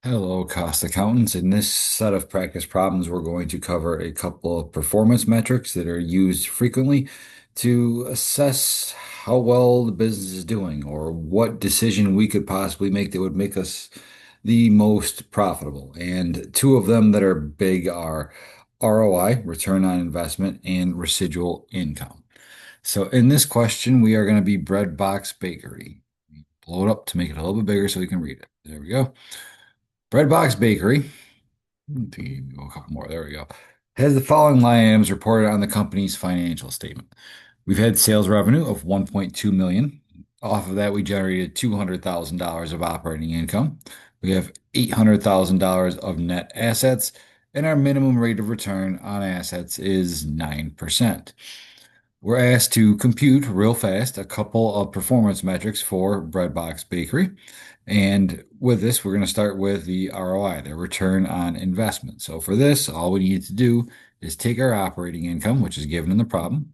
Hello, cost accountants. In this set of practice problems, we're going to cover a couple of performance metrics that are used frequently to assess how well the business is doing or what decision we could possibly make that would make us the most profitable. And two of them that are big are ROI, return on investment, and residual income. So in this question, we are going to be Bread Box Bakery. Blow it up to make it a little bit bigger so we can read it. There we go. Breadbox Bakery, go a couple more, there we go, has the following line items reported on the company's financial statement. We've had sales revenue of 1.2 million. Off of that, we generated $200,000 of operating income. We have $800,000 of net assets, and our minimum rate of return on assets is 9%. We're asked to compute real fast a couple of performance metrics for Breadbox Bakery. And with this, we're going to start with the ROI, the return on investment. So for this, all we need to do is take our operating income, which is given in the problem,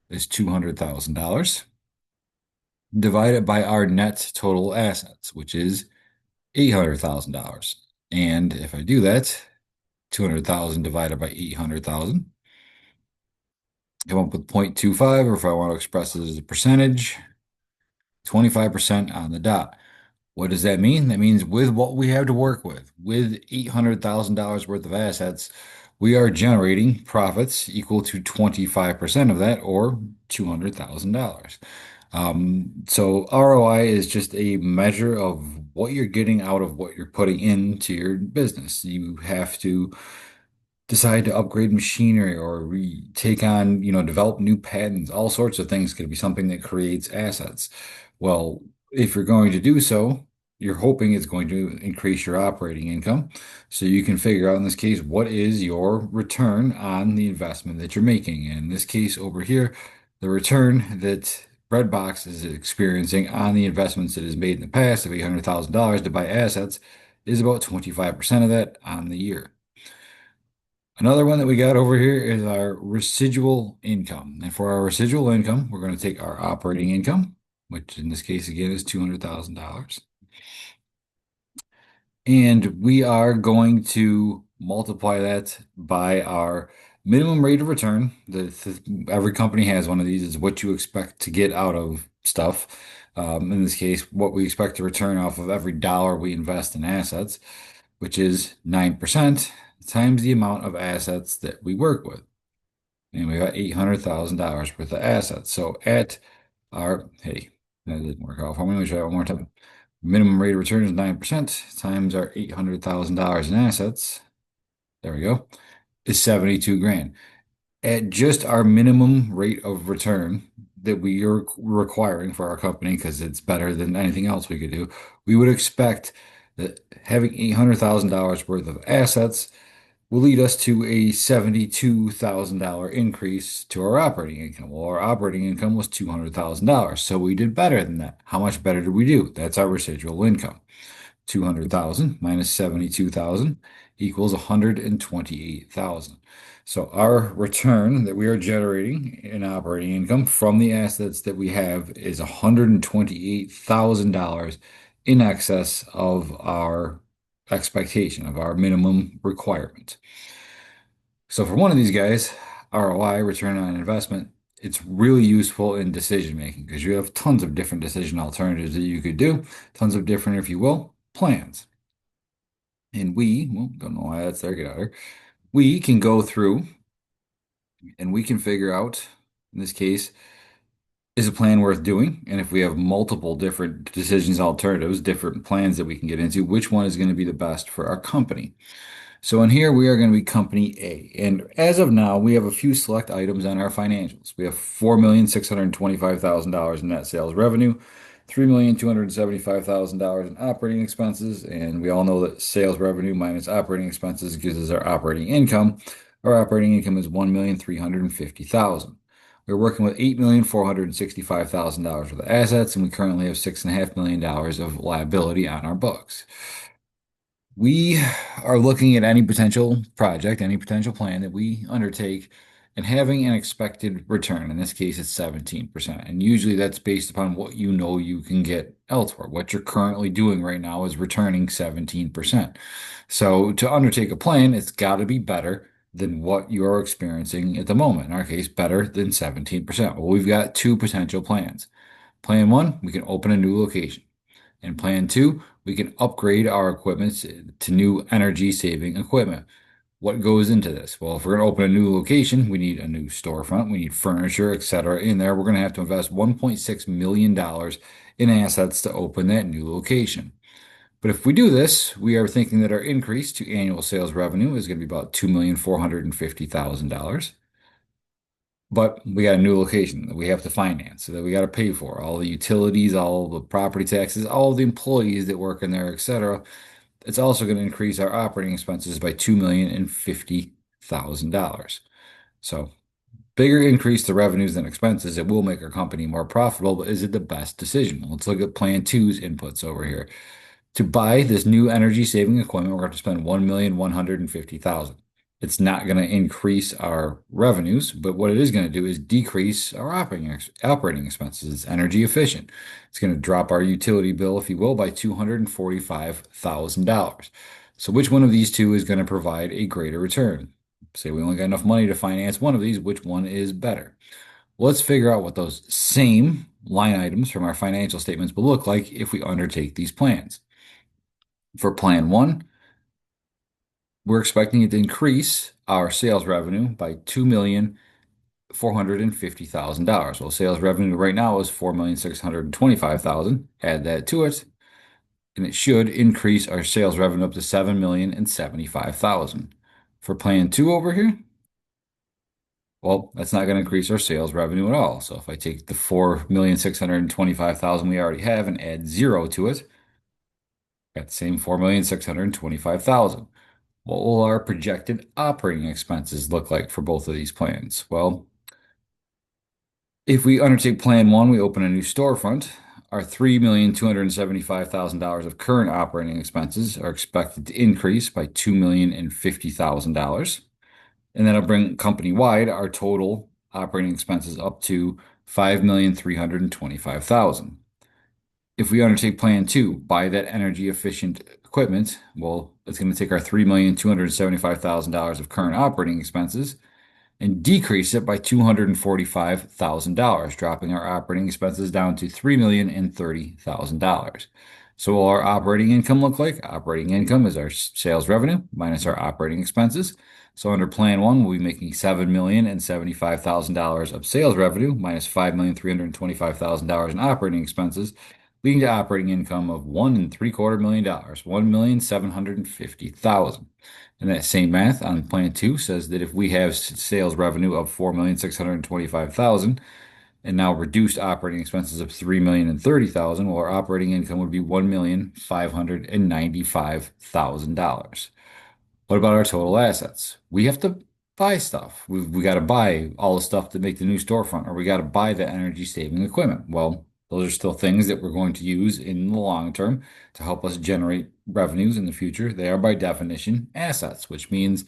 is $200,000, divide it by our net total assets, which is $800,000. And if I do that, 200,000 divided by 800,000, come up with 0.25, or if I want to express it as a percentage, 25% on the dot. What does that mean? That means with what we have to work with $800,000 worth of assets, we are generating profits equal to 25% of that, or $200,000. So ROI is just a measure of what you're getting out of what you're putting into your business. You have to decide to upgrade machinery or take on, develop new patents. All sorts of things could be something that creates assets. Well, if you're going to do so, you're hoping it's going to increase your operating income. So you can figure out in this case, what is your return on the investment that you're making? And in this case over here, the return that Breadbox is experiencing on the investments it has made in the past of $800,000 to buy assets is about 25% of that on the year. Another one that we got over here is our residual income. And for our residual income, we're going to take our operating income, which in this case again is $200,000. And we are going to multiply that by our minimum rate of return. Every company has one of these, is what you expect to get out of stuff. In this case, what we expect to return off of every dollar we invest in assets, which is 9% times the amount of assets that we work with. And we got $800,000 worth of assets. So at our, hey, that didn't work out for me. Let me try it one more time. Minimum rate of return is 9% times our $800,000 in assets. There we go. Is 72 grand. At just our minimum rate of return that we are requiring for our company, because it's better than anything else we could do, we would expect that having $800,000 worth of assets will lead us to a $72,000 increase to our operating income. Well, our operating income was $200,000, so we did better than that. How much better did we do? That's our residual income. 200,000 minus 72,000 equals 128,000. So our return that we are generating in operating income from the assets that we have is $128,000 in excess of our expectation, of our minimum requirement. So for one of these guys, ROI, return on investment, it's really useful in decision making because you have tons of different decision alternatives that you could do, tons of different, if you will, plans. And well, don't know why that's there, get out of here. We can go through and we can figure out, in this case, is a plan worth doing? And if we have multiple different decisions, alternatives, different plans that we can get into, which one is going to be the best for our company? So in here, we are going to be company A. And as of now, we have a few select items on our financials. We have $4,625,000 in net sales revenue, $3,275,000 in operating expenses. And we all know that sales revenue minus operating expenses gives us our operating income. Our operating income is $1,350,000. We're working with $8,465,000 worth of assets, and we currently have $6.5 million of liability on our books. We are looking at any potential project, any potential plan that we undertake and having an expected return. In this case, it's 17%. And usually that's based upon what you know you can get elsewhere. What you're currently doing right now is returning 17%. So to undertake a plan, it's got to be better than what you're experiencing at the moment. In our case, better than 17%. Well, we've got two potential plans. Plan one, we can open a new location. In plan two, we can upgrade our equipment to new energy saving equipment. What goes into this? Well, if we're going to open a new location, we need a new storefront, we need furniture, etc. In there, we're going to have to invest $1.6 million in assets to open that new location. But if we do this, we are thinking that our increase to annual sales revenue is going to be about $2,450,000. But we got a new location that we have to finance, so that we got to pay for all the utilities, all the property taxes, all the employees that work in there, etc. It's also going to increase our operating expenses by $2,050,000. So bigger increase to revenues than expenses. It will make our company more profitable, but is it the best decision? Let's look at Plan Two's inputs over here. To buy this new energy saving equipment, we're going to spend $1,150,000. It's not going to increase our revenues, but what it is going to do is decrease our operating expenses. It's energy efficient. It's going to drop our utility bill, if you will, by $245,000. So which one of these two is going to provide a greater return? Say we only got enough money to finance one of these, which one is better? Well, let's figure out what those same line items from our financial statements will look like if we undertake these plans. For plan one, we're expecting it to increase our sales revenue by $2,450,000. Well, sales revenue right now is $4,625,000. Add that to it, and it should increase our sales revenue up to $7,075,000. For plan two over here, well, that's not going to increase our sales revenue at all. So if I take the $4,625,000 we already have and add zero to it, got the same $4,625,000. What will our projected operating expenses look like for both of these plans? Well, if we undertake plan one, we open a new storefront. Our $3,275,000 of current operating expenses are expected to increase by $2,050,000. And that'll bring company-wide our total operating expenses up to $5,325,000. If we undertake plan two, buy that energy efficient equipment, well, it's going to take our $3,275,000 of current operating expenses and decrease it by $245,000, dropping our operating expenses down to $3,030,000. So what will our operating income look like? Operating income is our sales revenue minus our operating expenses. So under plan one, we'll be making $7,075,000 of sales revenue minus $5,325,000 in operating expenses, leading to operating income of $1.75 million, $1,750,000. And that same math on plan two says that if we have sales revenue of $4,625,000 and now reduced operating expenses of $3,030,000, well, our operating income would be $1,595,000. What about our total assets? We have to buy stuff. We got to buy all the stuff to make the new storefront, or we got to buy the energy saving equipment. Well, those are still things that we're going to use in the long term to help us generate revenues in the future. They are by definition assets, which means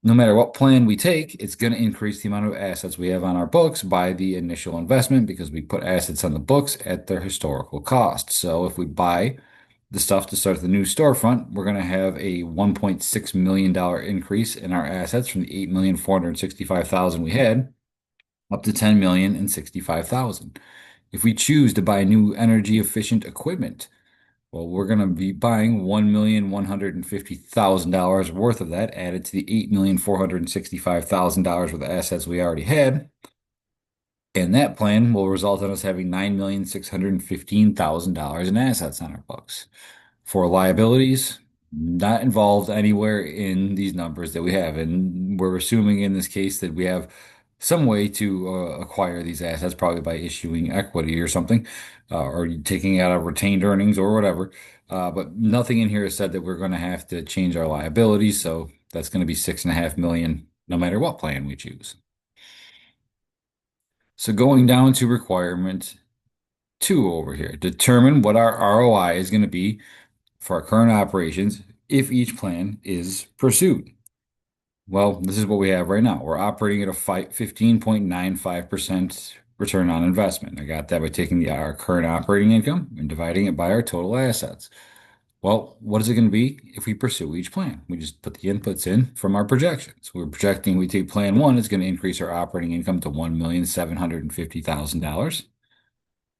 no matter what plan we take, it's going to increase the amount of assets we have on our books by the initial investment because we put assets on the books at their historical cost. So if we buy the stuff to start the new storefront, we're going to have a $1.6 million increase in our assets from the $8,465,000 we had up to $10,065,000. If we choose to buy new energy efficient equipment, well, we're going to be buying $1,150,000 worth of that added to the $8,465,000 worth of assets we already had. And that plan will result in us having $9,615,000 in assets on our books. For liabilities, not involved anywhere in these numbers that we have. And we're assuming in this case that we have some way to acquire these assets, probably by issuing equity or something, or taking out our retained earnings or whatever. But nothing in here has said that we're going to have to change our liabilities. So that's going to be $6.5 million no matter what plan we choose. So going down to requirement two over here, determine what our ROI is going to be for our current operations if each plan is pursued. Well, this is what we have right now. We're operating at a 15.95% return on investment. I got that by taking our current operating income and dividing it by our total assets. Well, what is it going to be if we pursue each plan? We just put the inputs in from our projections. We're projecting we take plan one, it's going to increase our operating income to $1,750,000,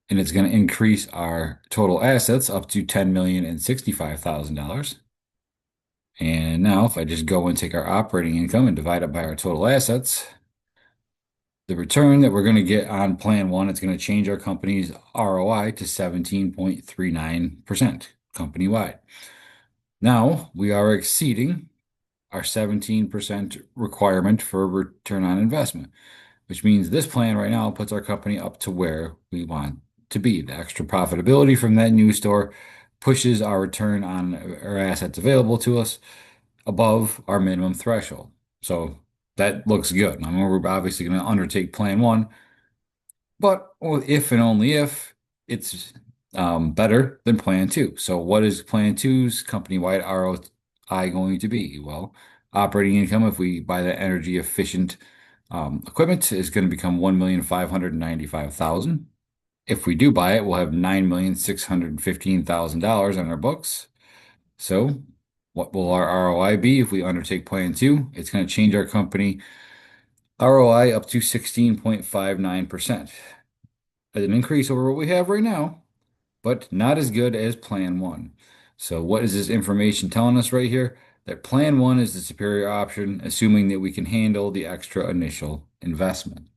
and it's going to increase our total assets up to $10,065,000. And now, if I just go and take our operating income and divide it by our total assets, the return that we're going to get on plan one, it's going to change our company's ROI to 17.39% company-wide. Now, we are exceeding our 17% requirement for return on investment, which means this plan right now puts our company up to where we want to be. The extra profitability from that new store pushes our return on our assets available to us above our minimum threshold. So that looks good. I mean, we're obviously going to undertake plan one, but well, if and only if it's better than plan two. So what is plan two's company-wide ROI going to be? Well, operating income, if we buy that energy efficient equipment, is going to become 1,595,000. If we do buy it, we'll have $9,615,000 on our books. So what will our ROI be if we undertake plan two? It's going to change our company ROI up to 16.59%. An increase over what we have right now, but not as good as plan one. So what is this information telling us right here? That plan one is the superior option, assuming that we can handle the extra initial investment.